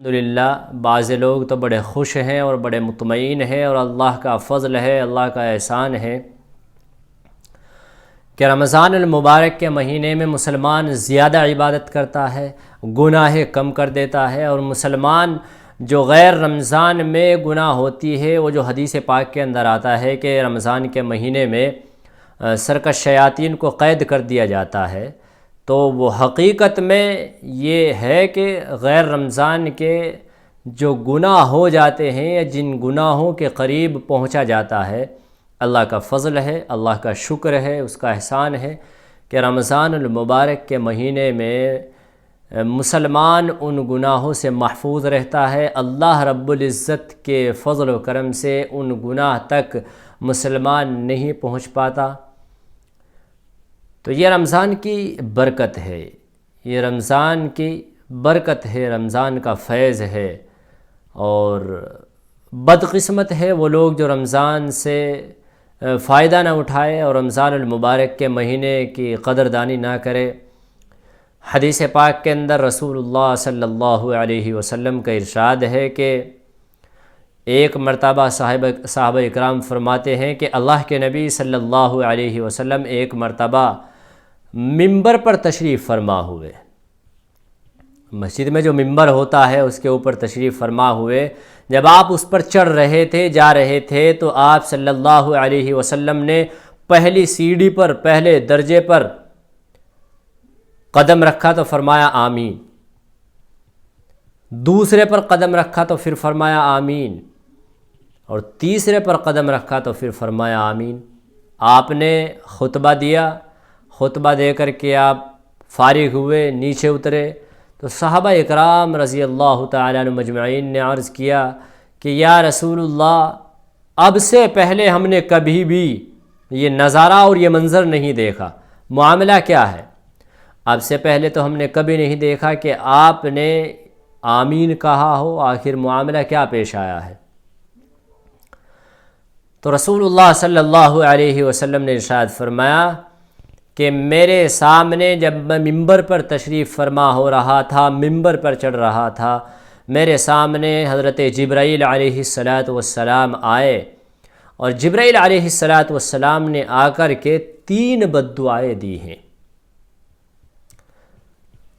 الحمدللہ بعض لوگ تو بڑے خوش ہیں اور بڑے مطمئن ہیں، اور اللہ کا فضل ہے، اللہ کا احسان ہے کہ رمضان المبارک کے مہینے میں مسلمان زیادہ عبادت کرتا ہے، گناہ کم کر دیتا ہے، اور مسلمان جو غیر رمضان میں گناہ ہوتی ہے، وہ جو حدیث پاک کے اندر آتا ہے کہ رمضان کے مہینے میں سرکش شیاطین کو قید کر دیا جاتا ہے، تو وہ حقیقت میں یہ ہے کہ غیر رمضان کے جو گناہ ہو جاتے ہیں یا جن گناہوں کے قریب پہنچا جاتا ہے، اللہ کا فضل ہے، اللہ کا شکر ہے، اس کا احسان ہے کہ رمضان المبارک کے مہینے میں مسلمان ان گناہوں سے محفوظ رہتا ہے۔ اللہ رب العزت کے فضل و کرم سے ان گناہ تک مسلمان نہیں پہنچ پاتا۔ تو یہ رمضان کی برکت ہے، یہ رمضان کی برکت ہے، رمضان کا فیض ہے، اور بدقسمت ہے وہ لوگ جو رمضان سے فائدہ نہ اٹھائے اور رمضان المبارک کے مہینے کی قدردانی نہ کرے۔ حدیث پاک کے اندر رسول اللہ صلی اللہ علیہ وسلم کا ارشاد ہے کہ ایک مرتبہ صحابہ اکرام فرماتے ہیں کہ اللہ کے نبی صلی اللہ علیہ وسلم ایک مرتبہ ممبر پر تشریف فرما ہوئے، مسجد میں جو ممبر ہوتا ہے اس کے اوپر تشریف فرما ہوئے، جب آپ اس پر چڑھ رہے تھے، جا رہے تھے، تو آپ صلی اللہ علیہ وسلم نے پہلی سیڑھی پر، پہلے درجے پر قدم رکھا تو فرمایا آمین، دوسرے پر قدم رکھا تو پھر فرمایا آمین، اور تیسرے پر قدم رکھا تو پھر فرمایا آمین۔ آپ نے خطبہ دیا، خطبہ دے کر کے آپ فارغ ہوئے، نیچے اترے، تو صحابہ اکرام رضی اللہ تعالیٰ عنہ مجمعین نے عرض کیا کہ یا رسول اللہ، اب سے پہلے ہم نے کبھی بھی یہ نظارہ اور یہ منظر نہیں دیکھا، معاملہ کیا ہے؟ اب سے پہلے تو ہم نے کبھی نہیں دیکھا کہ آپ نے آمین کہا ہو، آخر معاملہ کیا پیش آیا ہے؟ تو رسول اللہ صلی اللہ علیہ وسلم نے ارشاد فرمایا کہ میرے سامنے جب میں ممبر پر تشریف فرما ہو رہا تھا، ممبر پر چڑھ رہا تھا، میرے سامنے حضرت جبرائیل علیہ السلام آئے، اور جبرائیل علیہ السلام نے آ کر کے 3 بددعائیں دی ہیں۔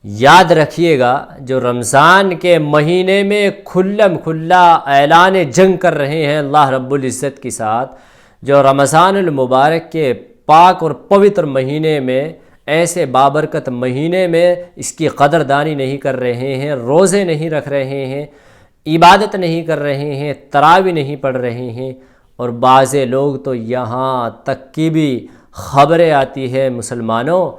یاد رکھیے گا، جو رمضان کے مہینے میں کھلم کھلا اعلان جنگ کر رہے ہیں اللہ رب العزت کے ساتھ، جو رمضان المبارک کے پاک اور پوتر مہینے میں، ایسے بابرکت مہینے میں اس کی قدردانی نہیں کر رہے ہیں، روزے نہیں رکھ رہے ہیں، عبادت نہیں کر رہے ہیں، تراویح نہیں پڑھ رہے ہیں، اور بعض لوگ تو یہاں تک کی بھی خبریں آتی ہے مسلمانوں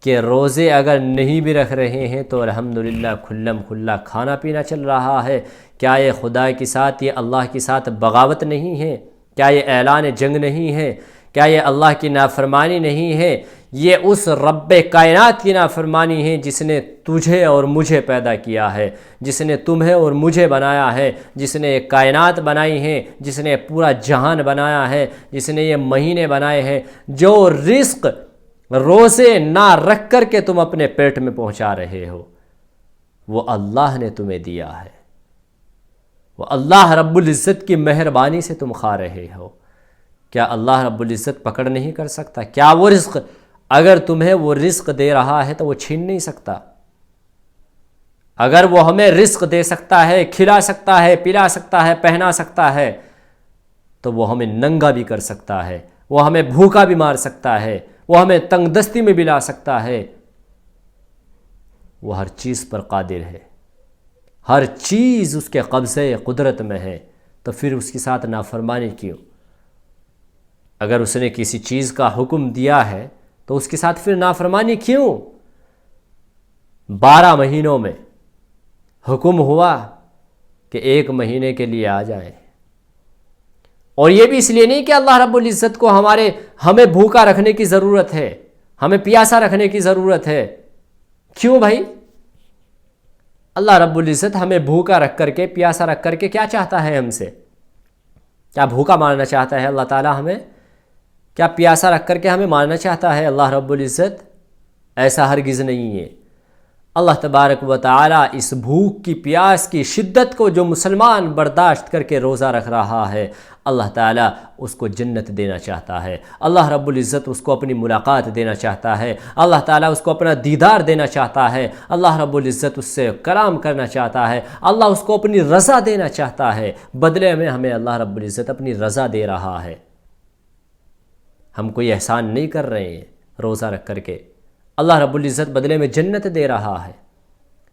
کہ روزے اگر نہیں بھی رکھ رہے ہیں تو الحمدللہ کھلم کھلا کھانا پینا چل رہا ہے۔ کیا یہ خدا کے ساتھ، یہ اللہ کے ساتھ بغاوت نہیں ہے؟ کیا یہ اعلان جنگ نہیں ہے؟ کیا یہ اللہ کی نافرمانی نہیں ہے؟ یہ اس رب کائنات کی نافرمانی ہے جس نے تجھے اور مجھے پیدا کیا ہے، جس نے تمہیں اور مجھے بنایا ہے، جس نے کائنات بنائی ہیں، جس نے پورا جہان بنایا ہے، جس نے یہ مہینے بنائے ہیں۔ جو رزق روزے نہ رکھ کر کے تم اپنے پیٹ میں پہنچا رہے ہو، وہ اللہ نے تمہیں دیا ہے، وہ اللہ رب العزت کی مہربانی سے تم کھا رہے ہو۔ کیا اللہ رب العزت پکڑ نہیں کر سکتا؟ کیا وہ رزق اگر تمہیں وہ رزق دے رہا ہے تو وہ چھین نہیں سکتا؟ اگر وہ ہمیں رزق دے سکتا ہے، کھلا سکتا ہے، پلا سکتا ہے، پہنا سکتا ہے، تو وہ ہمیں ننگا بھی کر سکتا ہے، وہ ہمیں بھوکا بھی مار سکتا ہے، وہ ہمیں تنگ دستی میں بھی لا سکتا ہے۔ وہ ہر چیز پر قادر ہے، ہر چیز اس کے قبضے قدرت میں ہے، تو پھر اس کے ساتھ نافرمانی کیوں؟ اگر اس نے کسی چیز کا حکم دیا ہے تو اس کے ساتھ پھر نافرمانی کیوں؟ 12 مہینوں میں حکم ہوا کہ 1 مہینے کے لیے آ جائیں، اور یہ بھی اس لیے نہیں کہ اللہ رب العزت کو ہمیں بھوکا رکھنے کی ضرورت ہے، ہمیں پیاسا رکھنے کی ضرورت ہے۔ کیوں بھائی؟ اللہ رب العزت ہمیں بھوکا رکھ کر کے، پیاسا رکھ کر کے کیا چاہتا ہے ہم سے؟ کیا بھوکا مارنا چاہتا ہے اللہ تعالیٰ ہمیں؟ کیا پیاسا رکھ کر کے ہمیں مارنا چاہتا ہے اللہ رب العزت؟ ایسا ہرگز نہیں ہے۔ اللہ تبارک و تعالی اس بھوک کی پیاس کی شدت کو جو مسلمان برداشت کر کے روزہ رکھ رہا ہے، اللہ تعالیٰ اس کو جنت دینا چاہتا ہے، اللہ رب العزت اس کو اپنی ملاقات دینا چاہتا ہے، اللہ تعالیٰ اس کو اپنا دیدار دینا چاہتا ہے، اللہ رب العزت اس سے کلام کرنا چاہتا ہے، اللہ اس کو اپنی رضا دینا چاہتا ہے، بدلے میں ہمیں اللہ رب العزت اپنی رضا دے رہا ہے۔ ہم کوئی احسان نہیں کر رہے ہیں روزہ رکھ کر کے، اللہ رب العزت بدلے میں جنت دے رہا ہے،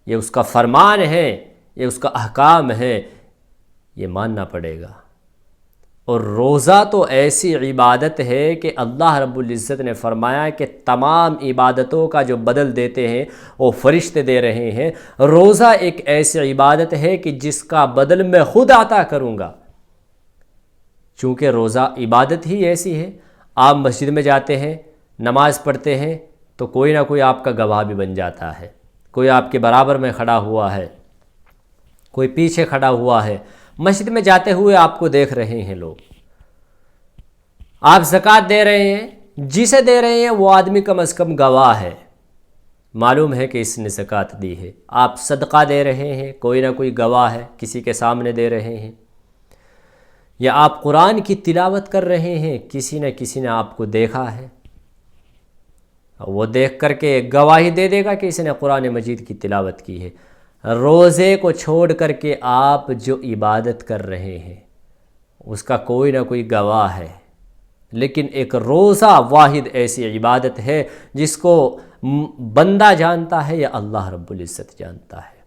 یہ اس کا فرمان ہے، یہ اس کا احکام ہے، یہ ماننا پڑے گا۔ اور روزہ تو ایسی عبادت ہے کہ اللہ رب العزت نے فرمایا کہ تمام عبادتوں کا جو بدل دیتے ہیں وہ فرشتے دے رہے ہیں، روزہ ایک ایسی عبادت ہے کہ جس کا بدل میں خود عطا کروں گا۔ چونکہ روزہ عبادت ہی ایسی ہے، آپ مسجد میں جاتے ہیں، نماز پڑھتے ہیں تو کوئی نہ کوئی آپ کا گواہ بھی بن جاتا ہے، کوئی آپ کے برابر میں کھڑا ہوا ہے، کوئی پیچھے کھڑا ہوا ہے، مسجد میں جاتے ہوئے آپ کو دیکھ رہے ہیں لوگ، آپ زکوٰۃ دے رہے ہیں، جسے دے رہے ہیں وہ آدمی کم از کم گواہ ہے، معلوم ہے کہ اس نے زکوٰۃ دی ہے۔ آپ صدقہ دے رہے ہیں، کوئی نہ کوئی گواہ ہے، کسی کے سامنے دے رہے ہیں، یا آپ قرآن کی تلاوت کر رہے ہیں، کسی نے آپ کو دیکھا ہے، وہ دیکھ کر کے گواہی دے دے گا کہ اس نے قرآن مجید کی تلاوت کی ہے۔ روزے کو چھوڑ کر کے آپ جو عبادت کر رہے ہیں اس کا کوئی نہ کوئی گواہ ہے، لیکن ایک روزہ واحد ایسی عبادت ہے جس کو بندہ جانتا ہے یا اللہ رب العزت جانتا ہے۔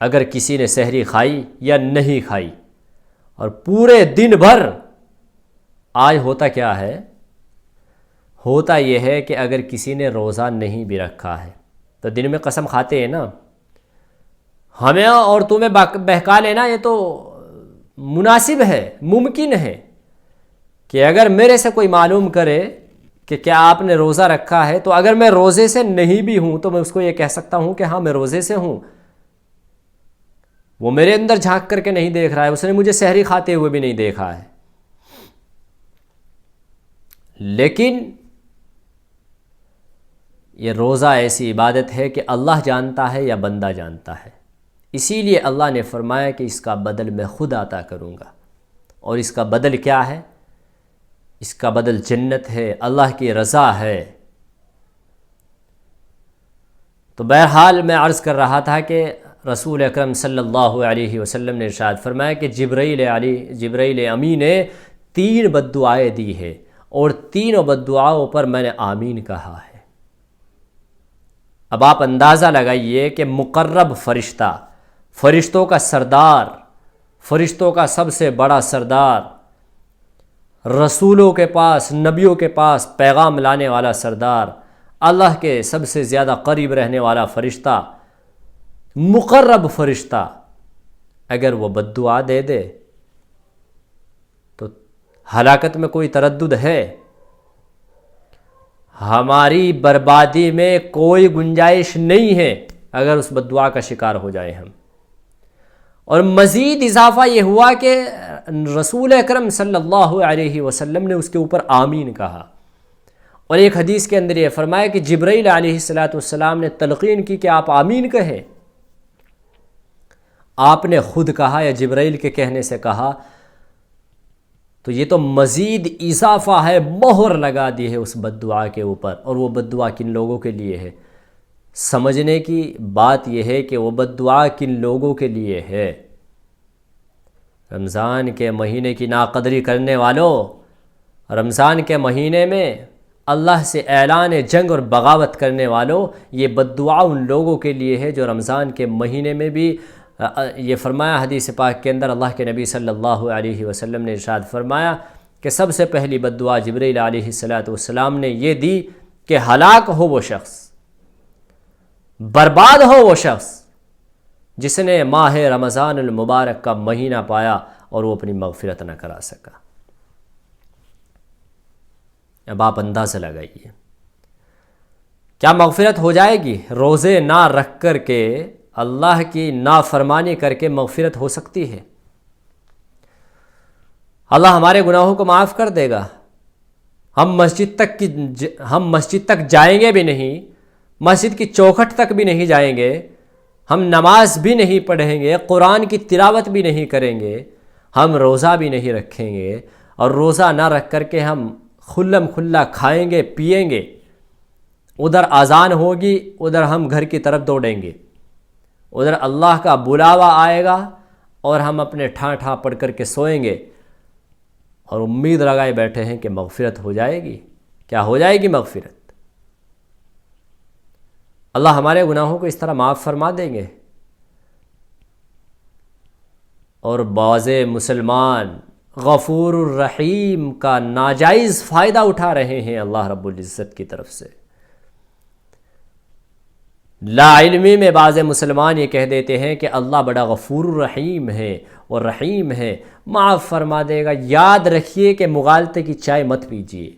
اگر کسی نے سحری کھائی یا نہیں کھائی اور پورے دن بھر، آج ہوتا کیا ہے، ہوتا یہ ہے کہ اگر کسی نے روزہ نہیں بھی رکھا ہے تو دن میں قسم کھاتے ہیں نا، ہمیں اور تمہیں بہکا لینا یہ تو مناسب ہے، ممکن ہے کہ اگر میرے سے کوئی معلوم کرے کہ کیا آپ نے روزہ رکھا ہے، تو اگر میں روزے سے نہیں بھی ہوں تو میں اس کو یہ کہہ سکتا ہوں کہ ہاں میں روزے سے ہوں، وہ میرے اندر جھانک کر کے نہیں دیکھ رہا ہے، اس نے مجھے سحری کھاتے ہوئے بھی نہیں دیکھا ہے، لیکن یہ روزہ ایسی عبادت ہے کہ اللہ جانتا ہے یا بندہ جانتا ہے، اسی لیے اللہ نے فرمایا کہ اس کا بدل میں خود عطا کروں گا۔ اور اس کا بدل کیا ہے؟ اس کا بدل جنت ہے، اللہ کی رضا ہے۔ تو بہرحال میں عرض کر رہا تھا کہ رسول اکرم صلی اللہ علیہ وسلم نے ارشاد فرمایا کہ جبرائیل امی نے 3 بد دعائیں دی ہے، اور تینوں بد دعاؤں پر میں نے آمین کہا ہے۔ اب آپ اندازہ لگائیے کہ مقرب فرشتہ، فرشتوں کا سردار، فرشتوں کا سب سے بڑا سردار، رسولوں کے پاس، نبیوں کے پاس پیغام لانے والا سردار، اللہ کے سب سے زیادہ قریب رہنے والا فرشتہ، مقرب فرشتہ، اگر وہ بد دعا دے دے تو ہلاکت میں کوئی تردد ہے؟ ہماری بربادی میں کوئی گنجائش نہیں ہے اگر اس بد دعا کا شکار ہو جائیں ہم۔ اور مزید اضافہ یہ ہوا کہ رسول اکرم صلی اللہ علیہ وسلم نے اس کے اوپر آمین کہا، اور ایک حدیث کے اندر یہ فرمایا کہ جبرائیل علیہ السلام نے تلقین کی کہ آپ آمین کہیں، آپ نے خود کہا یا جبرائیل کے کہنے سے کہا، تو یہ تو مزید اضافہ ہے، مہر لگا دی ہے اس بد دعا کے اوپر۔ اور وہ بد دعا کن لوگوں کے لیے ہے؟ سمجھنے کی بات یہ ہے کہ وہ بد دعا کن لوگوں کے لیے ہے؟ رمضان کے مہینے کی ناقدری کرنے والوں، رمضان کے مہینے میں اللہ سے اعلان جنگ اور بغاوت کرنے والوں، یہ بد دعا ان لوگوں کے لیے ہے جو رمضان کے مہینے میں بھی، یہ فرمایا حدیث پاک کے اندر، اللہ کے نبی صلی اللہ علیہ وسلم نے ارشاد فرمایا کہ سب سے پہلی بد دعا جبرائیل علیہ السلام نے یہ دی کہ ہلاک ہو وہ شخص، برباد ہو وہ شخص جس نے ماہ رمضان المبارک کا مہینہ پایا اور وہ اپنی مغفرت نہ کرا سکا۔ اب آپ اندازہ لگائیے، کیا مغفرت ہو جائے گی؟ روزے نہ رکھ کر کے، اللہ کی نافرمانی کر کے مغفرت ہو سکتی ہے؟ اللہ ہمارے گناہوں کو معاف کر دے گا، ہم مسجد تک جائیں گے بھی نہیں، مسجد کی چوکھٹ تک بھی نہیں جائیں گے، ہم نماز بھی نہیں پڑھیں گے، قرآن کی تلاوت بھی نہیں کریں گے، ہم روزہ بھی نہیں رکھیں گے، اور روزہ نہ رکھ کر کے ہم خلم کھلا کھائیں گے پئیں گے، ادھر اذان ہوگی ادھر ہم گھر کی طرف دوڑیں گے، ادھر اللہ کا بلاوا آئے گا اور ہم اپنے ٹھاں ٹھاں پڑھ کر کے سوئیں گے اور امید لگائے بیٹھے ہیں کہ مغفرت ہو جائے گی۔ کیا ہو جائے گی مغفرت؟ اللہ ہمارے گناہوں کو اس طرح معاف فرما دیں گے؟ اور بعض مسلمان غفور الرحیم کا ناجائز فائدہ اٹھا رہے ہیں اللہ رب العزت کی طرف سے۔ لا علمی میں بعض مسلمان یہ کہہ دیتے ہیں کہ اللہ بڑا غفور الرحیم ہے اور رحیم ہے، معاف فرما دے گا۔ یاد رکھیے کہ مغالطے کی چائے مت پیجیے،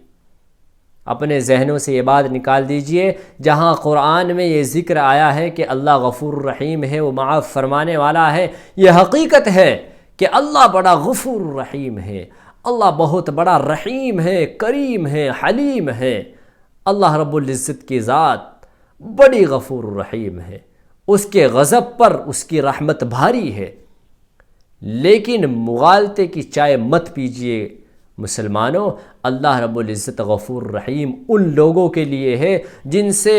اپنے ذہنوں سے یہ بات نکال دیجئے۔ جہاں قرآن میں یہ ذکر آیا ہے کہ اللہ غفور الرحیم ہے، وہ معاف فرمانے والا ہے، یہ حقیقت ہے کہ اللہ بڑا غفور الرحیم ہے، اللہ بہت بڑا رحیم ہے، کریم ہے، حلیم ہے۔ اللہ رب العزت کی ذات بڑی غفور الرحیم ہے، اس کے غضب پر اس کی رحمت بھاری ہے۔ لیکن مغالطے کی چائے مت پیجئے مسلمانوں۔ اللہ رب العزت غفور الرحیم ان لوگوں کے لیے ہے جن سے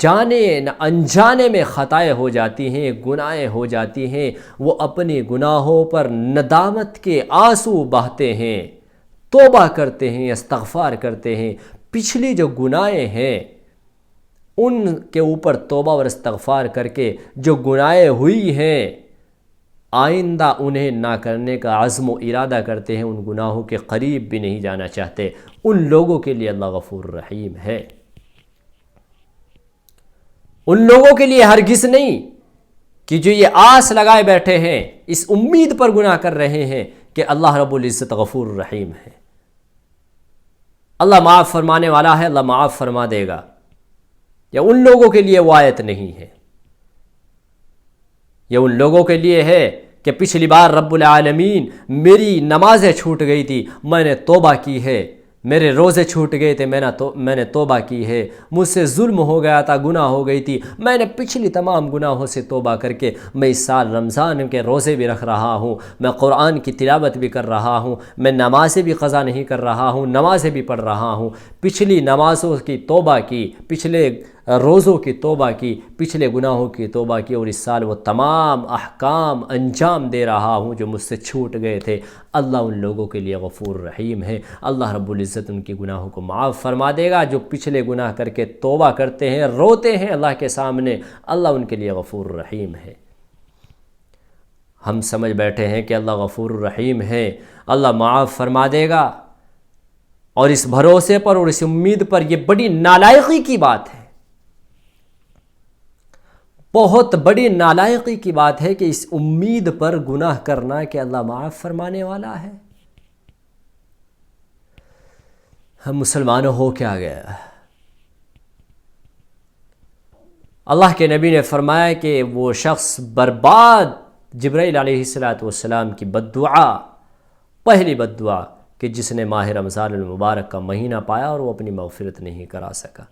جانے نہ انجانے میں خطائیں ہو جاتی ہیں، گناہیں ہو جاتی ہیں، وہ اپنے گناہوں پر ندامت کے آنسو بہاتے ہیں، توبہ کرتے ہیں، استغفار کرتے ہیں۔ پچھلی جو گناہیں ہیں ان کے اوپر توبہ اور استغفار کر کے جو گناہیں ہوئی ہیں آئندہ انہیں نہ کرنے کا عزم و ارادہ کرتے ہیں، ان گناہوں کے قریب بھی نہیں جانا چاہتے، ان لوگوں کے لیے اللہ غفور الرحیم ہے۔ ان لوگوں کے لیے ہرگز نہیں کہ جو یہ آس لگائے بیٹھے ہیں، اس امید پر گناہ کر رہے ہیں کہ اللہ رب العزت غفور الرحیم ہے، اللہ معاف فرمانے والا ہے، اللہ معاف فرما دے گا، یا ان لوگوں کے لیے وہ آیت نہیں ہے۔ یہ ان لوگوں کے لیے ہے کہ پچھلی بار رب العالمین میری نمازیں چھوٹ گئی تھی، میں نے توبہ کی ہے، میرے روزے چھوٹ گئے تھے، میں نے توبہ کی ہے، مجھ سے ظلم ہو گیا تھا، گناہ ہو گئی تھی، میں نے پچھلی تمام گناہوں سے توبہ کر کے میں اس سال رمضان کے روزے بھی رکھ رہا ہوں، میں قرآن کی تلاوت بھی کر رہا ہوں، میں نمازیں بھی قضا نہیں کر رہا ہوں، نمازیں بھی پڑھ رہا ہوں، پچھلی نمازوں کی توبہ کی، پچھلے روزوں کی توبہ کی، پچھلے گناہوں کی توبہ کی، اور اس سال وہ تمام احکام انجام دے رہا ہوں جو مجھ سے چھوٹ گئے تھے۔ اللہ ان لوگوں کے لیے غفور رحیم ہے، اللہ رب العزت ان کے گناہوں کو معاف فرما دے گا۔ جو پچھلے گناہ کر کے توبہ کرتے ہیں، روتے ہیں اللہ کے سامنے، اللہ ان کے لیے غفور رحیم ہے۔ ہم سمجھ بیٹھے ہیں کہ اللہ غفور الرحیم ہے، اللہ معاف فرما دے گا، اور اس بھروسے پر اور اس امید پر یہ بڑی نالائقی کی بات ہے، بہت بڑی نالائقی کی بات ہے کہ اس امید پر گناہ کرنا کہ اللہ معاف فرمانے والا ہے۔ ہم مسلمانوں ہو کیا گیا؟ اللہ کے نبی نے فرمایا کہ وہ شخص برباد، جبرائیل علیہ السلام کی بد دعا، پہلی بد دعا کہ جس نے ماہ رمضان المبارک کا مہینہ پایا اور وہ اپنی مغفرت نہیں کرا سکا۔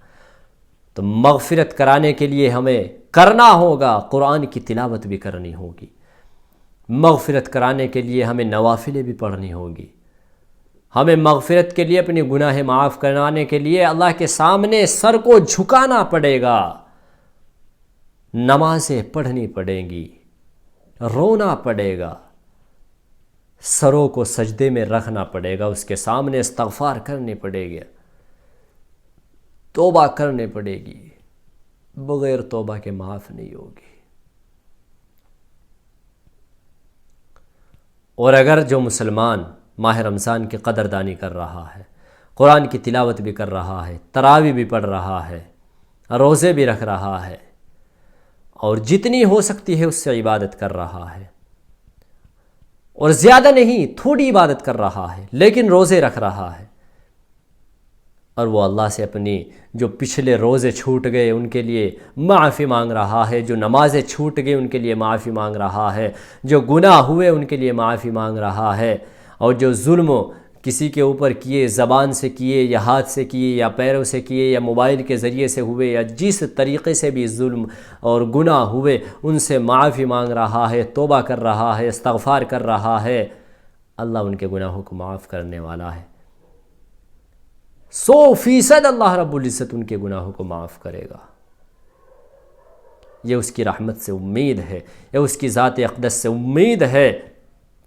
تو مغفرت کرانے کے لیے ہمیں کرنا ہوگا، قرآن کی تلاوت بھی کرنی ہوگی، مغفرت کرانے کے لیے ہمیں نوافلیں بھی پڑھنی ہوگی، ہمیں مغفرت کے لیے اپنی گناہ معاف کرانے کے لیے اللہ کے سامنے سر کو جھکانا پڑے گا، نمازیں پڑھنی پڑیں گی، رونا پڑے گا، سروں کو سجدے میں رکھنا پڑے گا، اس کے سامنے استغفار کرنی پڑے گی، توبہ کرنے پڑے گی، بغیر توبہ کے معاف نہیں ہوگی۔ اور اگر جو مسلمان ماہ رمضان کی قدردانی کر رہا ہے، قرآن کی تلاوت بھی کر رہا ہے، تراویح بھی پڑھ رہا ہے، روزے بھی رکھ رہا ہے، اور جتنی ہو سکتی ہے اس سے عبادت کر رہا ہے، اور زیادہ نہیں تھوڑی عبادت کر رہا ہے لیکن روزے رکھ رہا ہے، اور وہ اللہ سے اپنی جو پچھلے روزے چھوٹ گئے ان کے لیے معافی مانگ رہا ہے، جو نمازیں چھوٹ گئی ان کے لیے معافی مانگ رہا ہے، جو گناہ ہوئے ان کے لیے معافی مانگ رہا ہے، اور جو ظلم کسی کے اوپر کیے، زبان سے کیے یا ہاتھ سے کیے یا پیروں سے کیے یا موبائل کے ذریعے سے ہوئے یا جس طریقے سے بھی ظلم اور گناہ ہوئے ان سے معافی مانگ رہا ہے، توبہ کر رہا ہے، استغفار کر رہا ہے، اللہ ان کے گناہوں کو معاف کرنے والا ہے۔ 100% اللہ رب العزت ان کے گناہوں کو معاف کرے گا۔ یہ اس کی رحمت سے امید ہے، یہ اس کی ذات اقدس سے امید ہے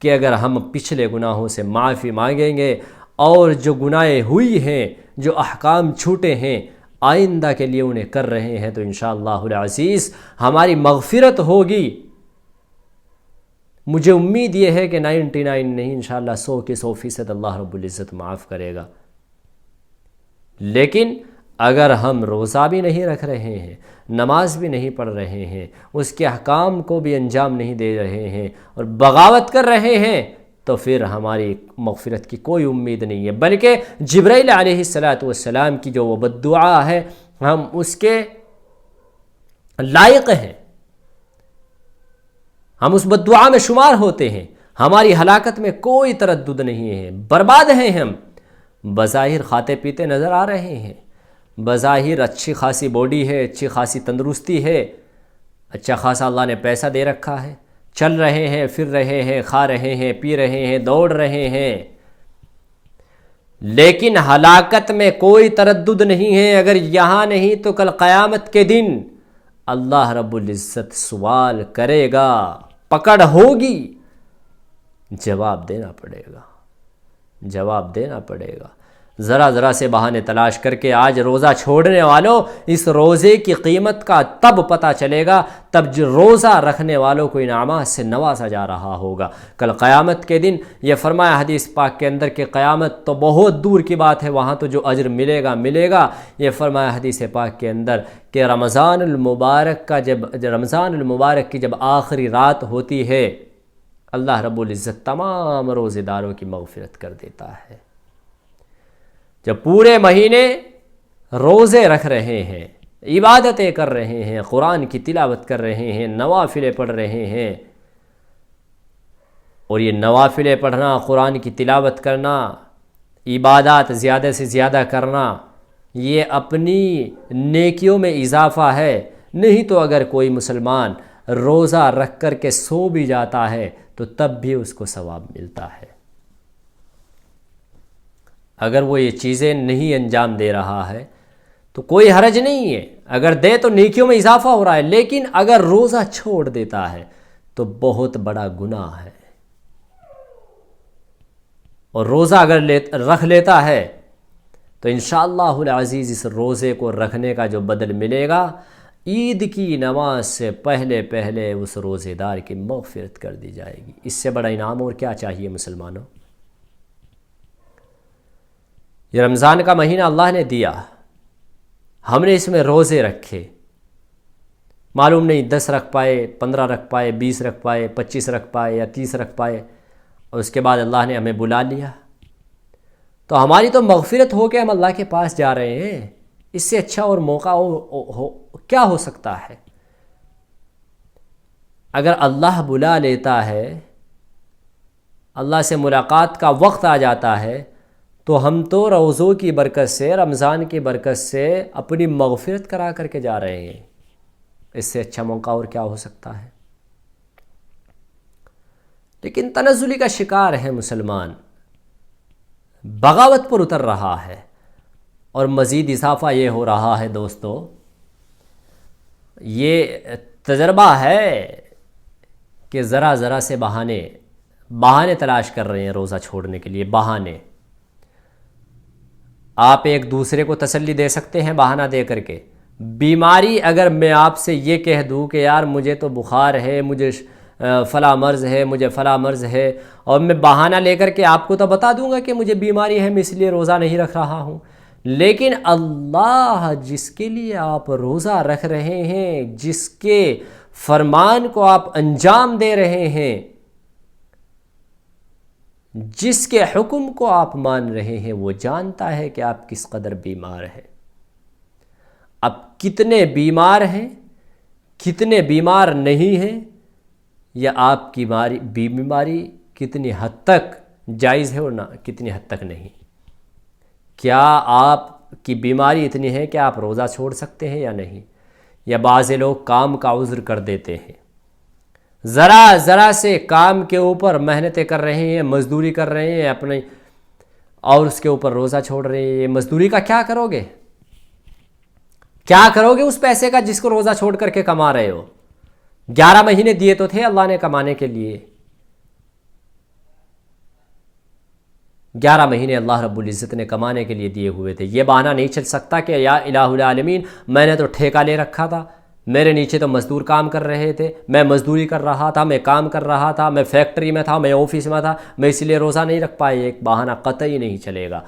کہ اگر ہم پچھلے گناہوں سے معافی مانگیں گے اور جو گناہ ہوئی ہیں، جو احکام چھوٹے ہیں، آئندہ کے لیے انہیں کر رہے ہیں، تو انشاءاللہ العزیز ہماری مغفرت ہوگی۔ مجھے امید یہ ہے کہ 99 نہیں، انشاءاللہ 100% اللہ رب العزت معاف کرے گا۔ لیکن اگر ہم روزہ بھی نہیں رکھ رہے ہیں، نماز بھی نہیں پڑھ رہے ہیں، اس کے احکام کو بھی انجام نہیں دے رہے ہیں اور بغاوت کر رہے ہیں، تو پھر ہماری مغفرت کی کوئی امید نہیں ہے، بلکہ جبرائیل علیہ السلام کی جو وہ بددعا ہے، ہم اس کے لائق ہیں، ہم اس بددعا میں شمار ہوتے ہیں، ہماری ہلاکت میں کوئی تردد نہیں ہے۔ برباد ہیں ہم، بظاہر کھاتے پیتے نظر آ رہے ہیں، بظاہر اچھی خاصی باڈی ہے، اچھی خاصی تندرستی ہے، اچھا خاصا اللہ نے پیسہ دے رکھا ہے، چل رہے ہیں، پھر رہے ہیں، کھا رہے ہیں، پی رہے ہیں، دوڑ رہے ہیں، لیکن ہلاکت میں کوئی تردد نہیں ہے۔ اگر یہاں نہیں تو کل قیامت کے دن اللہ رب العزت سوال کرے گا، پکڑ ہوگی، جواب دینا پڑے گا، جواب دینا پڑے گا۔ ذرا ذرا سے بہانے تلاش کر کے آج روزہ چھوڑنے والوں، اس روزے کی قیمت کا تب پتہ چلے گا تب جو روزہ رکھنے والوں کو انعامات سے نوازا جا رہا ہوگا۔ کل قیامت کے دن یہ فرمایا حدیث پاک کے اندر کہ قیامت تو بہت دور کی بات ہے، وہاں تو جو اجر ملے گا ملے گا۔ یہ فرمایا حدیث پاک کے اندر کہ رمضان المبارک کی جب آخری رات ہوتی ہے، اللہ رب العزت تمام روزے داروں کی مغفرت کر دیتا ہے۔ جب پورے مہینے روزے رکھ رہے ہیں، عبادتیں کر رہے ہیں، قرآن کی تلاوت کر رہے ہیں، نوافلیں پڑھ رہے ہیں، اور یہ نوافلیں پڑھنا، قرآن کی تلاوت کرنا، عبادات زیادہ سے زیادہ کرنا، یہ اپنی نیکیوں میں اضافہ ہے۔ نہیں تو اگر کوئی مسلمان روزہ رکھ کر کے سو بھی جاتا ہے تو تب بھی اس کو ثواب ملتا ہے۔ اگر وہ یہ چیزیں نہیں انجام دے رہا ہے تو کوئی حرج نہیں ہے، اگر دے تو نیکیوں میں اضافہ ہو رہا ہے، لیکن اگر روزہ چھوڑ دیتا ہے تو بہت بڑا گناہ ہے۔ اور روزہ اگر رکھ لیتا ہے تو انشاءاللہ العزیز اس روزے کو رکھنے کا جو بدل ملے گا، عید کی نماز سے پہلے اس روزے دار کی مغفرت کر دی جائے گی۔ اس سے بڑا انعام اور کیا چاہیے مسلمانوں؟ یہ رمضان کا مہینہ اللہ نے دیا، ہم نے اس میں روزے رکھے، معلوم نہیں 10 رکھ پائے، 15 رکھ پائے، 20 رکھ پائے، 25 رکھ پائے یا 30 رکھ پائے، اور اس کے بعد اللہ نے ہمیں بلا لیا، تو ہماری تو مغفرت ہو کے ہم اللہ کے پاس جا رہے ہیں۔ اس سے اچھا اور موقع کیا ہو سکتا ہے؟ اگر اللہ بلا لیتا ہے، اللہ سے ملاقات کا وقت آ جاتا ہے، تو ہم تو روزوں کی برکت سے، رمضان کی برکت سے اپنی مغفرت کرا کر کے جا رہے ہیں۔ اس سے اچھا موقع اور کیا ہو سکتا ہے؟ لیکن تنزلی کا شکار ہے مسلمان، بغاوت پر اتر رہا ہے، اور مزید اضافہ یہ ہو رہا ہے دوستو، یہ تجربہ ہے کہ ذرا ذرا سے بہانے تلاش کر رہے ہیں روزہ چھوڑنے کے لیے، بہانے۔ آپ ایک دوسرے کو تسلی دے سکتے ہیں بہانہ دے کر کے۔ بیماری اگر میں آپ سے یہ کہہ دوں کہ یار مجھے تو بخار ہے، مجھے فلاں مرض ہے، مجھے فلاں مرض ہے، اور میں بہانہ لے کر کے آپ کو تو بتا دوں گا کہ مجھے بیماری ہے، میں اس لیے روزہ نہیں رکھ رہا ہوں، لیکن اللہ جس کے لیے آپ روزہ رکھ رہے ہیں، جس کے فرمان کو آپ انجام دے رہے ہیں، جس کے حکم کو آپ مان رہے ہیں، وہ جانتا ہے کہ آپ کس قدر بیمار ہیں۔ اب کتنے بیمار ہیں، کتنے بیمار نہیں ہیں، یا آپ کی بیماری کتنی حد تک جائز ہے اور نہ کتنی حد تک نہیں؟ کیا آپ کی بیماری اتنی ہے کہ آپ روزہ چھوڑ سکتے ہیں یا نہیں؟ یا بعض لوگ کام کا عذر کر دیتے ہیں، ذرا سے کام کے اوپر محنتیں کر رہے ہیں، مزدوری کر رہے ہیں اپنے، اور اس کے اوپر روزہ چھوڑ رہے ہیں۔ یہ مزدوری کا کیا کرو گے؟ کیا کرو گے اس پیسے کا جس کو روزہ چھوڑ کر کے کما رہے ہو؟ 11 مہینے دیے تو تھے اللہ نے کمانے کے لیے، 11 مہینے اللہ رب العزت نے کمانے کے لیے دیے ہوئے تھے۔ یہ بہانہ نہیں چل سکتا کہ یا الہ العالمین میں نے تو ٹھیکہ لے رکھا تھا، میرے نیچے تو مزدور کام کر رہے تھے، میں مزدوری کر رہا تھا، میں کام کر رہا تھا، میں فیکٹری میں تھا، میں آفس میں تھا، میں اس لیے روزہ نہیں رکھ پائے۔ ایک بہانہ قطعی نہیں چلے گا۔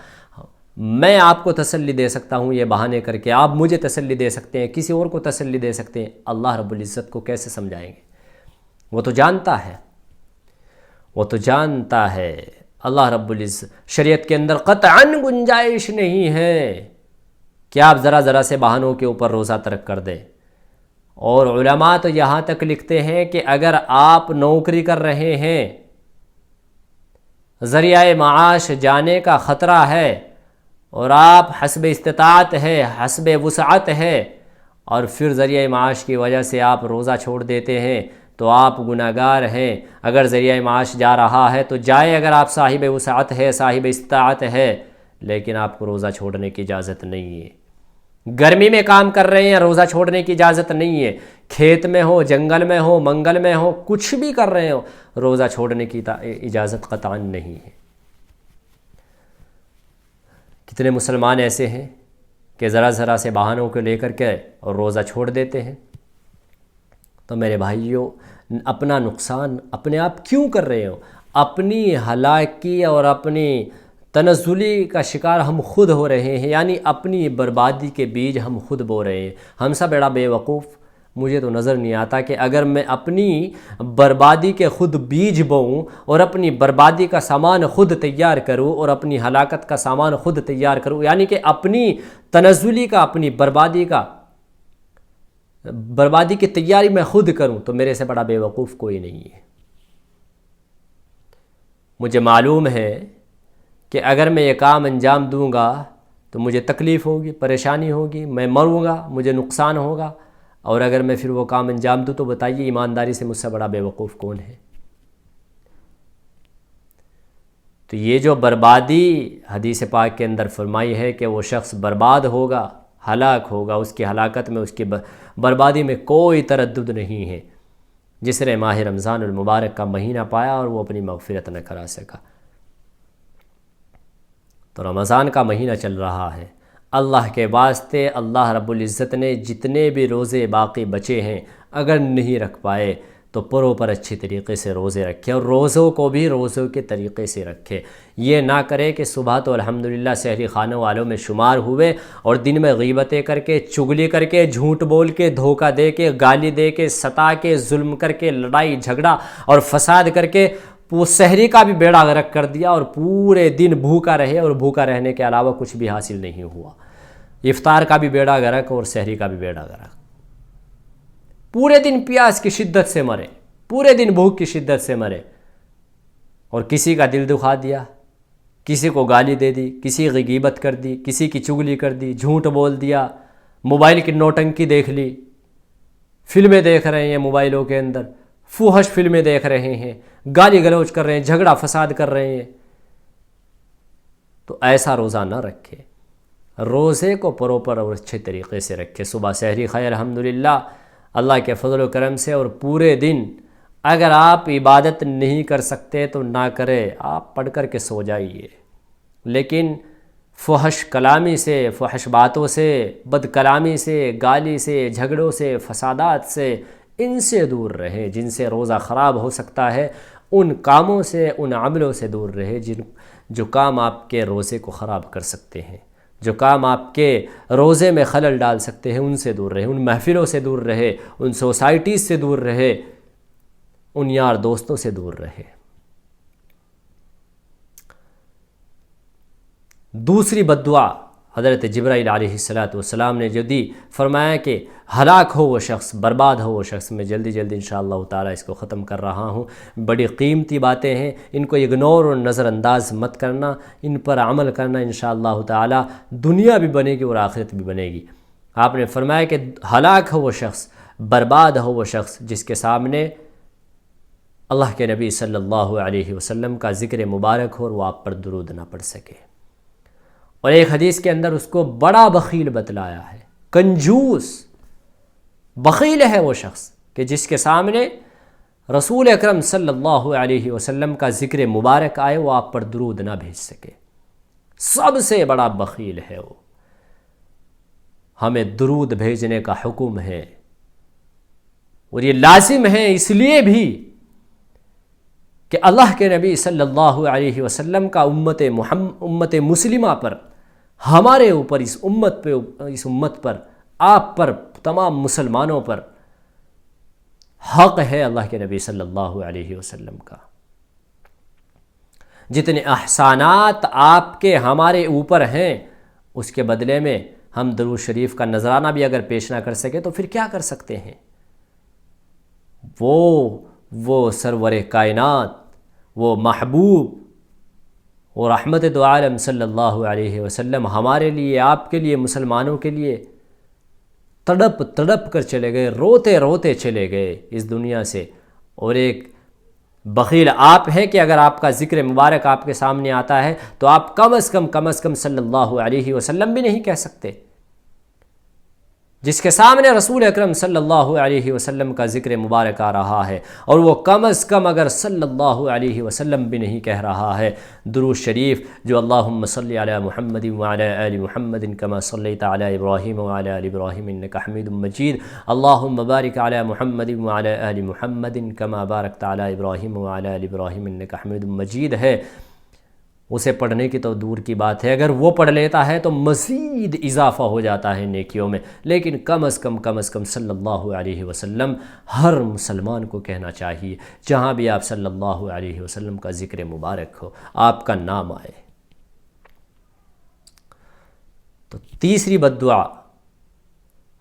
میں آپ کو تسلی دے سکتا ہوں یہ بہانے کر کے، آپ مجھے تسلی دے سکتے ہیں، کسی اور کو تسلی دے سکتے ہیں، اللہ رب العزت کو کیسے سمجھائیں گے؟ وہ تو جانتا ہے، وہ تو جانتا ہے۔ اللہ رب العزت شریعت کے اندر قطعاً گنجائش نہیں ہے کہ آپ ذرا سے بہانوں کے اوپر روزہ ترک کر دیں۔ اور علماء تو یہاں تک لکھتے ہیں کہ اگر آپ نوکری کر رہے ہیں، ذریعہ معاش جانے کا خطرہ ہے، اور آپ حسب استطاعت ہے، حسب وسعت ہے، اور پھر ذریعہ معاش کی وجہ سے آپ روزہ چھوڑ دیتے ہیں تو آپ گناہگار ہیں۔ اگر ذریعہ معاش جا رہا ہے تو جائے، اگر آپ صاحب وسعت ہے، صاحب استطاعت ہے، لیکن آپ کو روزہ چھوڑنے کی اجازت نہیں ہے۔ گرمی میں کام کر رہے ہیں، روزہ چھوڑنے کی اجازت نہیں ہے۔ کھیت میں ہو، جنگل میں ہو، منگل میں ہو، کچھ بھی کر رہے ہو، روزہ چھوڑنے کی اجازت قطعاً نہیں ہے۔ کتنے مسلمان ایسے ہیں کہ ذرا سے بہانوں کو لے کر کے اور روزہ چھوڑ دیتے ہیں۔ تو میرے بھائیوں، اپنا نقصان اپنے آپ کیوں کر رہے ہو؟ اپنی ہلاکی اور اپنی تنزلی کا شکار ہم خود ہو رہے ہیں، یعنی اپنی بربادی کے بیج ہم خود بو رہے ہیں۔ ہم سب بڑا بے وقوف، مجھے تو نظر نہیں آتا کہ اگر میں اپنی بربادی کے خود بیج بوؤں اور اپنی بربادی کا سامان خود تیار کروں اور اپنی ہلاکت کا سامان خود تیار کروں، یعنی کہ اپنی تنزلی کا، اپنی بربادی کی تیاری میں خود کروں، تو میرے سے بڑا بے وقوف کوئی نہیں ہے۔ مجھے معلوم ہے کہ اگر میں یہ کام انجام دوں گا تو مجھے تکلیف ہوگی، پریشانی ہوگی، میں مروں گا، مجھے نقصان ہوگا، اور اگر میں پھر وہ کام انجام دوں تو بتائیے ایمانداری سے مجھ سے بڑا بے وقوف کون ہے؟ تو یہ جو بربادی حدیث پاک کے اندر فرمائی ہے کہ وہ شخص برباد ہوگا، ہلاک ہوگا، اس کی ہلاکت میں، اس کی بربادی میں کوئی تردد نہیں ہے، جس نے ماہ رمضان المبارک کا مہینہ پایا اور وہ اپنی مغفرت نہ کرا سکا۔ تو رمضان کا مہینہ چل رہا ہے، اللہ کے واسطے اللہ رب العزت نے جتنے بھی روزے باقی بچے ہیں، اگر نہیں رکھ پائے تو پروپر اچھی طریقے سے روزے رکھے، اور روزوں کو بھی روزوں کے طریقے سے رکھے۔ یہ نہ کرے کہ صبح تو الحمدللہ سحری خانوں والوں میں شمار ہوئے، اور دن میں غیبتیں کر کے، چگلی کر کے، جھوٹ بول کے، دھوکہ دے کے، گالی دے کے، ستا کے، ظلم کر کے، لڑائی جھگڑا اور فساد کر کے وہ سحری کا بھی بیڑا غرق کر دیا، اور پورے دن بھوکا رہے، اور بھوکا رہنے کے علاوہ کچھ بھی حاصل نہیں ہوا۔ افطار کا بھی بیڑا غرق اور سحری کا بھی بیڑا غرق۔ پورے دن پیاس کی شدت سے مرے، پورے دن بھوک کی شدت سے مرے، اور کسی کا دل دکھا دیا، کسی کو گالی دے دی، کسی کی غیبت کر دی، کسی کی چگلی کر دی، جھوٹ بول دیا، موبائل کی نوٹنکی دیکھ لی، فلمیں دیکھ رہے ہیں موبائلوں کے اندر، فحش فلمیں دیکھ رہے ہیں، گالی گلوچ کر رہے ہیں، جھگڑا فساد کر رہے ہیں۔ تو ایسا روزہ نہ رکھے، روزے کو پروپر اور اچھے طریقے سے رکھے۔ صبح سحری خیر الحمدللہ اللہ کے فضل و کرم سے، اور پورے دن اگر آپ عبادت نہیں کر سکتے تو نہ کرے، آپ پڑھ کر کے سو جائیے، لیکن فحش کلامی سے، فحش باتوں سے، بد کلامی سے، گالی سے، جھگڑوں سے، فسادات سے، ان سے دور رہے، جن سے روزہ خراب ہو سکتا ہے۔ ان کاموں سے، ان عملوں سے دور رہے جو کام آپ کے روزے کو خراب کر سکتے ہیں، جو کام آپ کے روزے میں خلل ڈال سکتے ہیں، ان سے دور رہے، ان محفلوں سے دور رہے، ان سوسائٹیز سے دور رہے، ان یار دوستوں سے دور رہے۔ دوسری بددعا حضرت جبرائیل علیہ السلام نے جو دی، فرمایا کہ ہلاک ہو وہ شخص، برباد ہو وہ شخص۔ میں جلدی جلدی انشاءاللہ تعالیٰ اس کو ختم کر رہا ہوں۔ بڑی قیمتی باتیں ہیں، ان کو اگنور اور نظر انداز مت کرنا، ان پر عمل کرنا، انشاءاللہ تعالیٰ دنیا بھی بنے گی اور آخرت بھی بنے گی۔ آپ نے فرمایا کہ ہلاک ہو وہ شخص، برباد ہو وہ شخص جس کے سامنے اللہ کے نبی صلی اللہ علیہ وسلم کا ذکر مبارک ہو اور وہ آپ پر درود نہ پڑھ سکے۔ اور ایک حدیث کے اندر اس کو بڑا بخیل بتلایا ہے، کنجوس بخیل ہے وہ شخص کہ جس کے سامنے رسول اکرم صلی اللہ علیہ وسلم کا ذکر مبارک آئے وہ آپ پر درود نہ بھیج سکے۔ سب سے بڑا بخیل ہے وہ۔ ہمیں درود بھیجنے کا حکم ہے، اور یہ لازم ہے اس لیے بھی کہ اللہ کے نبی صلی اللہ علیہ وسلم کا امت مسلمہ پر، ہمارے اوپر، اس امت پر، آپ پر، تمام مسلمانوں پر حق ہے اللہ کے نبی صلی اللہ علیہ وسلم کا۔ جتنے احسانات آپ کے ہمارے اوپر ہیں، اس کے بدلے میں ہم درود شریف کا نذرانہ بھی اگر پیش نہ کر سکے تو پھر کیا کر سکتے ہیں؟ وہ سرور کائنات، وہ محبوب اور رحمت دو عالم صلی اللہ علیہ وسلم ہمارے لیے، آپ کے لیے، مسلمانوں کے لیے تڑپ تڑپ کر چلے گئے، روتے روتے چلے گئے اس دنیا سے۔ اور ایک بخیل آپ ہیں کہ اگر آپ کا ذکر مبارک آپ کے سامنے آتا ہے تو آپ کم از کم صلی اللہ علیہ وسلم بھی نہیں کہہ سکتے۔ جس کے سامنے رسول اکرم صلی اللہ علیہ وسلم کا ذکر مبارک آ رہا ہے اور وہ کم از کم اگر صلی اللہ علیہ وسلم بھی نہیں کہہ رہا ہے درود شریف جو اللہم صلی علی محمد وعلی آل محمد کما صلیت علی ابراہیم وعلی آل ابراہیم انک حمید مجید، اللہم بارک علی محمد وعلی آل محمد کما بارکت علی ابراہیم وعلی آل ابراہیم انک حمید مجید ہے، اسے پڑھنے کی تو دور کی بات ہے، اگر وہ پڑھ لیتا ہے تو مزید اضافہ ہو جاتا ہے نیکیوں میں، لیکن کم از کم صلی اللہ علیہ وسلم ہر مسلمان کو کہنا چاہیے، جہاں بھی آپ صلی اللہ علیہ وسلم کا ذکر مبارک ہو، آپ کا نام آئے۔ تو تیسری بد دعا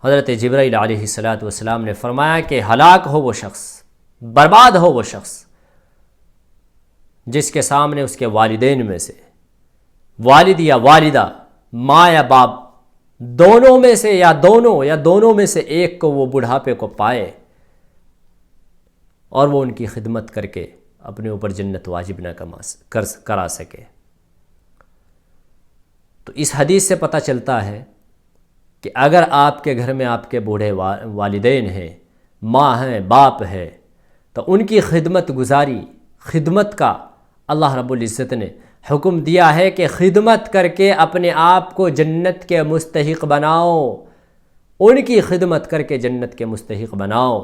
حضرت جبرائیل علیہ السلام نے فرمایا کہ ہلاک ہو وہ شخص، برباد ہو وہ شخص جس کے سامنے اس کے والدین میں سے، والد یا والدہ، ماں یا باپ، دونوں میں سے یا دونوں میں سے ایک کو وہ بڑھاپے کو پائے اور وہ ان کی خدمت کر کے اپنے اوپر جنت واجب نہ کرا سکے۔ تو اس حدیث سے پتہ چلتا ہے کہ اگر آپ کے گھر میں آپ کے بوڑھے والدین ہیں، ماں ہیں، باپ ہے، تو ان کی خدمت کا اللہ رب العزت نے حکم دیا ہے کہ خدمت کر کے اپنے آپ کو جنت کے مستحق بناؤ، ان کی خدمت کر کے جنت کے مستحق بناؤ،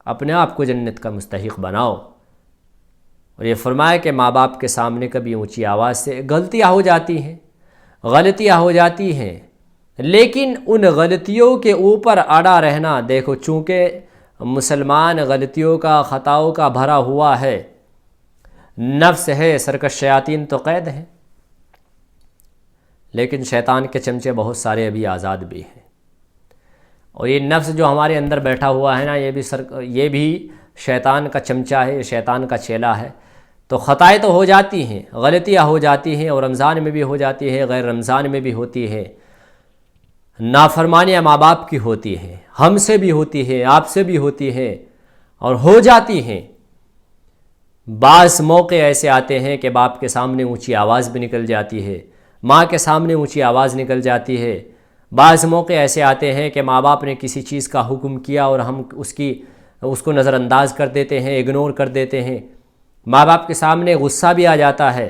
اپنے آپ کو جنت کا مستحق بناؤ۔ اور یہ فرمایا کہ ماں باپ کے سامنے کبھی اونچی آواز سے غلطیاں ہو جاتی ہیں، لیکن ان غلطیوں کے اوپر اڑا رہنا، دیکھو چونکہ مسلمان غلطیوں کا، خطاؤں کا بھرا ہوا ہے، نفس ہے، سرکش شیاطین تو قید ہیں، لیکن شیطان کے چمچے بہت سارے ابھی آزاد بھی ہیں، اور یہ نفس جو ہمارے اندر بیٹھا ہوا ہے نا، یہ بھی شیطان کا چمچہ ہے، شیطان کا چیلا ہے۔ تو خطائیں تو ہو جاتی ہیں، غلطیاں ہو جاتی ہیں، اور رمضان میں بھی ہو جاتی ہے، غیر رمضان میں بھی ہوتی ہے، نافرمانیاں ماں باپ کی ہوتی ہیں، ہم سے بھی ہوتی ہے، آپ سے بھی ہوتی ہے، اور ہو جاتی ہیں۔ بعض موقع ایسے آتے ہیں کہ باپ کے سامنے اونچی آواز بھی نکل جاتی ہے، ماں کے سامنے اونچی آواز نکل جاتی ہے۔ بعض موقع ایسے آتے ہیں کہ ماں باپ نے کسی چیز کا حکم کیا اور ہم اس کو نظر انداز کر دیتے ہیں، اگنور کر دیتے ہیں، ماں باپ کے سامنے غصہ بھی آ جاتا ہے،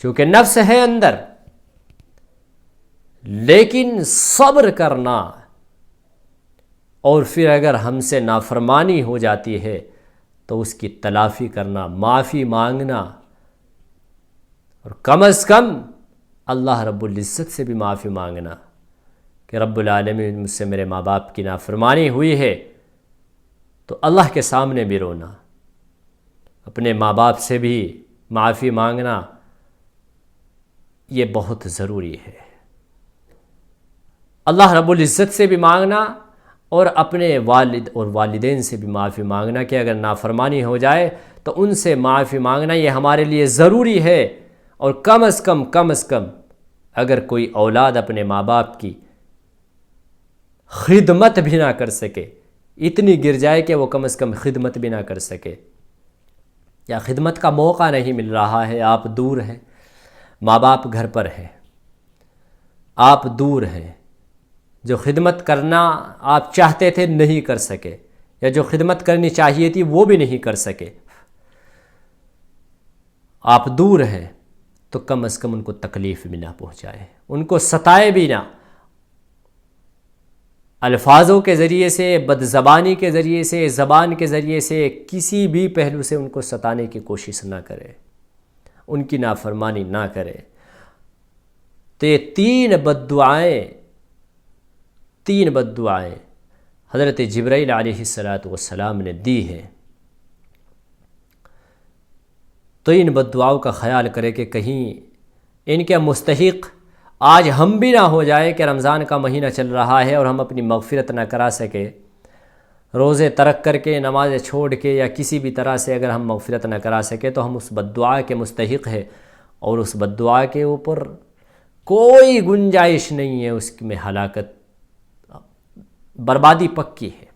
چونکہ نفس ہے اندر، لیکن صبر کرنا، اور پھر اگر ہم سے نافرمانی ہو جاتی ہے تو اس کی تلافی کرنا، معافی مانگنا، اور کم از کم اللہ رب العزت سے بھی معافی مانگنا کہ رب العالمین مجھ سے میرے ماں باپ کی نافرمانی ہوئی ہے، تو اللہ کے سامنے بھی رونا، اپنے ماں باپ سے بھی معافی مانگنا، یہ بہت ضروری ہے۔ اللہ رب العزت سے بھی مانگنا اور اپنے والد اور والدین سے بھی معافی مانگنا کہ اگر نافرمانی ہو جائے تو ان سے معافی مانگنا یہ ہمارے لیے ضروری ہے۔ اور کم از کم اگر کوئی اولاد اپنے ماں باپ کی خدمت بھی نہ کر سکے، اتنی گر جائے کہ وہ کم از کم خدمت بھی نہ کر سکے، یا خدمت کا موقع نہیں مل رہا ہے، آپ دور ہیں، ماں باپ گھر پر ہیں، آپ دور ہیں، جو خدمت کرنا آپ چاہتے تھے نہیں کر سکے، یا جو خدمت کرنی چاہیے تھی وہ بھی نہیں کر سکے، آپ دور ہیں، تو کم از کم ان کو تکلیف بھی نہ پہنچائے، ان کو ستائے بھی نہ، الفاظوں کے ذریعے سے، بد زبانی کے ذریعے سے، زبان کے ذریعے سے، کسی بھی پہلو سے ان کو ستانے کی کوشش نہ کرے، ان کی نافرمانی نہ کرے۔ تو یہ تین بد دعائیں حضرت جبرائیل علیہ السلام نے دی ہیں۔ تو ان بد دعاؤں کا خیال کرے کہ کہیں ان کے مستحق آج ہم بھی نہ ہو جائے کہ رمضان کا مہینہ چل رہا ہے اور ہم اپنی مغفرت نہ کرا سکے، روزے ترک کر کے، نمازیں چھوڑ کے، یا کسی بھی طرح سے اگر ہم مغفرت نہ کرا سکے تو ہم اس بد دعا کے مستحق ہیں، اور اس بد دعا کے اوپر کوئی گنجائش نہیں ہے، اس میں ہلاکت، بربادی پکی ہے۔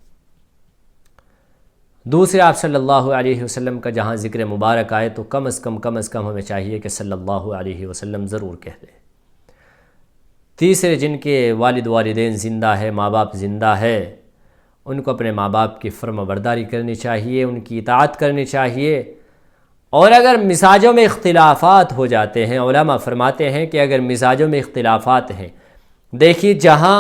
دوسرے آپ صلی اللہ علیہ وسلم کا جہاں ذکر مبارک آئے تو کم از کم ہمیں چاہیے کہ صلی اللہ علیہ وسلم ضرور کہہ دیں۔ تیسرے، جن کے والد والدین زندہ ہے، ماں باپ زندہ ہے، ان کو اپنے ماں باپ کی فرما برداری کرنی چاہیے، ان کی اطاعت کرنی چاہیے۔ اور اگر مزاجوں میں اختلافات ہو جاتے ہیں، علماء فرماتے ہیں کہ اگر مزاجوں میں اختلافات ہیں، دیکھیے جہاں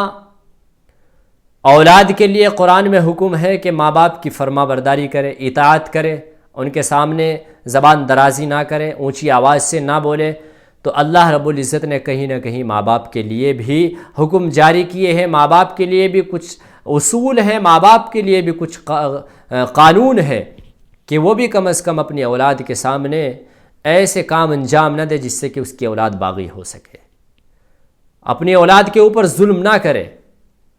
اولاد کے لیے قرآن میں حکم ہے کہ ماں باپ کی فرما برداری کرے، اطاعت کرے، ان کے سامنے زبان درازی نہ کرے، اونچی آواز سے نہ بولے، تو اللہ رب العزت نے کہیں نہ کہیں ماں باپ کے لیے بھی حکم جاری کیے ہیں، ماں باپ کے لیے بھی کچھ اصول ہیں، ماں باپ کے لیے بھی کچھ قانون ہے کہ وہ بھی کم از کم اپنی اولاد کے سامنے ایسے کام انجام نہ دے جس سے کہ اس کی اولاد باغی ہو سکے، اپنی اولاد کے اوپر ظلم نہ کرے۔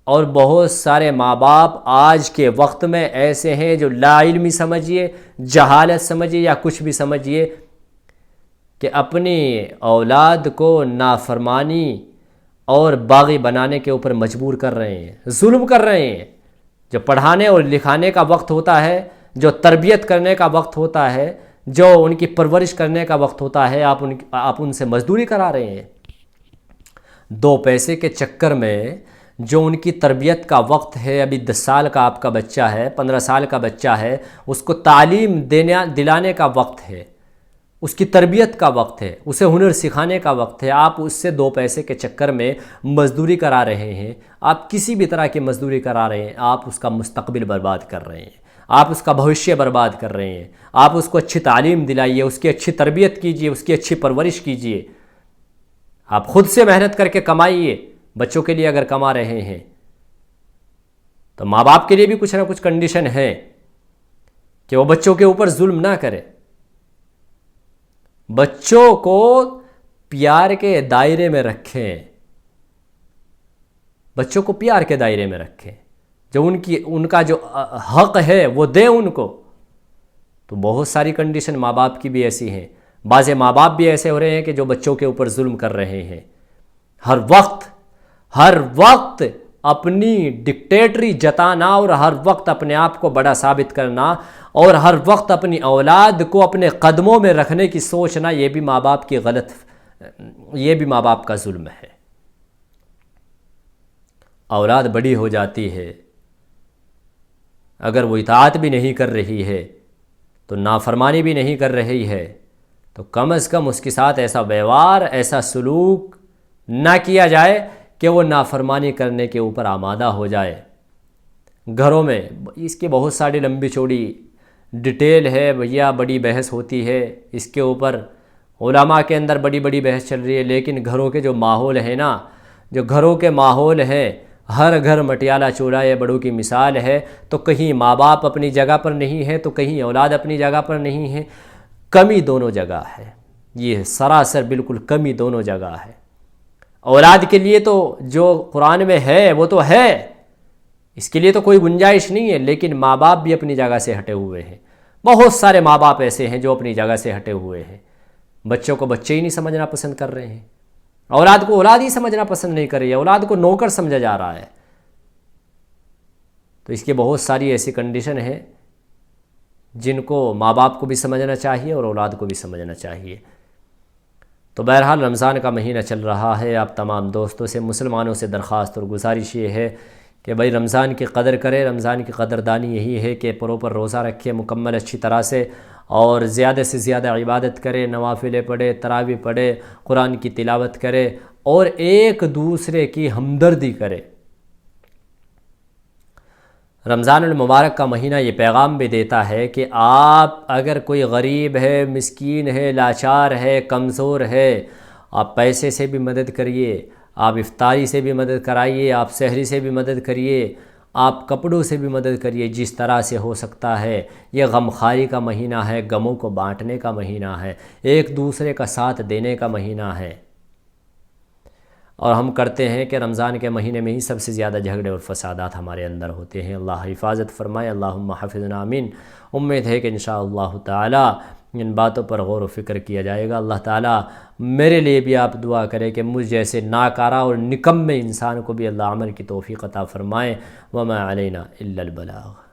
اور بہت سارے ماں باپ آج کے وقت میں ایسے ہیں جو لا علمی سمجھیے، جہالت سمجھیے، یا کچھ بھی سمجھیے، کہ اپنی اولاد کو نافرمانی اور باغی بنانے کے اوپر مجبور کر رہے ہیں، ظلم کر رہے ہیں۔ جو پڑھانے اور لکھانے کا وقت ہوتا ہے، جو تربیت کرنے کا وقت ہوتا ہے، جو ان کی پرورش کرنے کا وقت ہوتا ہے، آپ ان سے مزدوری کرا رہے ہیں۔ 2 پیسے کے چکر میں جو ان کی تربیت کا وقت ہے، ابھی 10 سال کا آپ کا بچہ ہے، 15 سال کا بچہ ہے، اس کو تعلیم دلانے کا وقت ہے، اس کی تربیت کا وقت ہے، اسے ہنر سکھانے کا وقت ہے، آپ اس سے 2 پیسے کے چکر میں مزدوری کرا رہے ہیں، آپ کسی بھی طرح کی مزدوری کرا رہے ہیں، آپ اس کا مستقبل برباد کر رہے ہیں، آپ اس کا بھوشیہ برباد کر رہے ہیں۔ آپ اس کو اچھی تعلیم دلائیے، اس کی اچھی تربیت کیجیے، اس کی اچھی پرورش کیجیے، آپ خود سے محنت کر کے کمائیے۔ بچوں کے لیے اگر کما رہے ہیں تو ماں باپ کے لیے بھی کچھ نہ کچھ کنڈیشن ہے کہ وہ بچوں کے اوپر ظلم نہ کرے، بچوں کو پیار کے دائرے میں رکھیں، بچوں کو پیار کے دائرے میں رکھیں، جو ان کا جو حق ہے وہ دیں ان کو۔ تو بہت ساری کنڈیشن ماں باپ کی بھی ایسی ہیں، بعض ماں باپ بھی ایسے ہو رہے ہیں کہ جو بچوں کے اوپر ظلم کر رہے ہیں، ہر وقت اپنی ڈکٹیٹری جتانا، اور ہر وقت اپنے آپ کو بڑا ثابت کرنا، اور ہر وقت اپنی اولاد کو اپنے قدموں میں رکھنے کی سوچنا، یہ بھی ماں باپ کی یہ بھی ماں باپ کا ظلم ہے۔ اولاد بڑی ہو جاتی ہے، اگر وہ اطاعت بھی نہیں کر رہی ہے تو نافرمانی بھی نہیں کر رہی ہے، تو کم از کم اس کے ساتھ ایسا ویوہار، ایسا سلوک نہ کیا جائے کہ وہ نافرمانی کرنے کے اوپر آمادہ ہو جائے۔ گھروں میں اس کی بہت ساری لمبی چوڑی ڈیٹیل ہے بھیا، بڑی بحث ہوتی ہے اس کے اوپر، علماء کے اندر بڑی بڑی بحث چل رہی ہے، لیکن گھروں کے جو ماحول ہے نا، جو گھروں کے ماحول ہیں، ہر گھر مٹیالہ چولہا یہ بڑوں کی مثال ہے، تو کہیں ماں باپ اپنی جگہ پر نہیں ہے، تو کہیں اولاد اپنی جگہ پر نہیں ہے، کمی دونوں جگہ ہے۔ یہ سراسر بالکل کمی دونوں جگہ ہے۔ اولاد کے لیے تو جو قرآن میں ہے وہ تو ہے، اس کے لیے تو کوئی گنجائش نہیں ہے، لیکن ماں باپ بھی اپنی جگہ سے ہٹے ہوئے ہیں۔ بہت سارے ماں باپ ایسے ہیں جو اپنی جگہ سے ہٹے ہوئے ہیں، بچوں کو بچے ہی نہیں سمجھنا پسند کر رہے ہیں، اولاد کو اولاد ہی سمجھنا پسند نہیں کر رہی ہے، اولاد کو نوکر سمجھا جا رہا ہے۔ تو اس کی بہت ساری ایسی کنڈیشن ہیں جن کو ماں باپ کو بھی سمجھنا چاہیے اور اولاد کو بھی سمجھنا چاہیے۔ تو بہرحال رمضان کا مہینہ چل رہا ہے، آپ تمام دوستوں سے، مسلمانوں سے درخواست اور گزارش یہ ہے کہ بھائی رمضان کی قدر کرے۔ رمضان کی قدردانی یہی ہے کہ پراپر روزہ رکھے مکمل اچھی طرح سے، اور زیادہ سے زیادہ عبادت کرے، نوافلیں پڑھے، تراویح پڑھے، قرآن کی تلاوت کرے، اور ایک دوسرے کی ہمدردی کرے۔ رمضان المبارک کا مہینہ یہ پیغام بھی دیتا ہے کہ آپ اگر کوئی غریب ہے، مسکین ہے، لاچار ہے، کمزور ہے، آپ پیسے سے بھی مدد کریے، آپ افطاری سے بھی مدد کرائیے، آپ سحری سے بھی مدد کریے، آپ کپڑوں سے بھی مدد کریے، جس طرح سے ہو سکتا ہے۔ یہ غمخواری کا مہینہ ہے، غموں کو بانٹنے کا مہینہ ہے، ایک دوسرے کا ساتھ دینے کا مہینہ ہے۔ اور ہم کرتے ہیں کہ رمضان کے مہینے میں ہی سب سے زیادہ جھگڑے اور فسادات ہمارے اندر ہوتے ہیں۔ اللہ حفاظت فرمائے، اللہم حفظنا آمین۔ امید ہے کہ انشاءاللہ تعالی ان باتوں پر غور و فکر کیا جائے گا۔ اللہ تعالی میرے لیے بھی آپ دعا کرے کہ مجھ جیسے ناکارہ اور نکمے انسان کو بھی اللہ عمل کی توفیق عطا فرمائے۔ وما علینا الا البلاغ۔